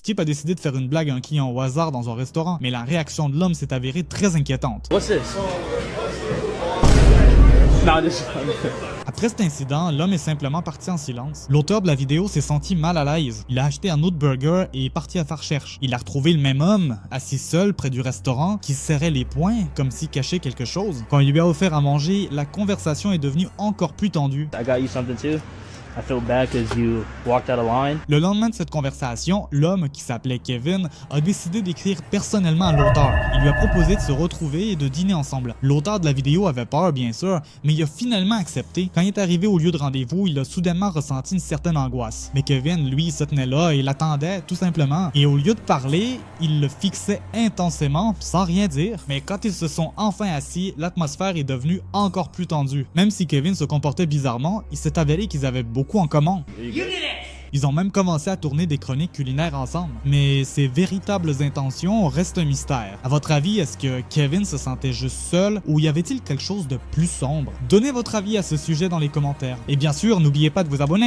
Skip a décidé de faire une blague à un client au hasard dans un restaurant, mais la réaction de l'homme s'est avérée très inquiétante. What's this? No, this. Après cet incident, l'homme est simplement parti en silence. L'auteur de la vidéo s'est senti mal à l'aise. Il a acheté un autre burger et est parti à faire recherche. Il a retrouvé le même homme, assis seul près du restaurant, qui se serrait les poings, comme s'il cachait quelque chose. Quand il lui a offert à manger, la conversation est devenue encore plus tendue. I got you something too. I feel bad because you walked out of line. Le lendemain de cette conversation, l'homme, qui s'appelait Kevin, a décidé d'écrire personnellement à l'auteur. Il lui a proposé de se retrouver et de dîner ensemble. L'auteur de la vidéo avait peur, bien sûr, mais il a finalement accepté. Quand il est arrivé au lieu de rendez-vous, il a soudainement ressenti une certaine angoisse. Mais Kevin, lui, se tenait là et l'attendait, tout simplement. Et au lieu de parler, il le fixait intensément, sans rien dire. Mais quand ils se sont enfin assis, l'atmosphère est devenue encore plus tendue. Même si Kevin se comportait bizarrement, il s'est avéré qu'ils avaient beaucoup en commun. Ils ont même commencé à tourner des chroniques culinaires ensemble. Mais ses véritables intentions restent un mystère. À votre avis, est-ce que Kevin se sentait juste seul ou y avait-il quelque chose de plus sombre? Donnez votre avis à ce sujet dans les commentaires. Et bien sûr, n'oubliez pas de vous abonner.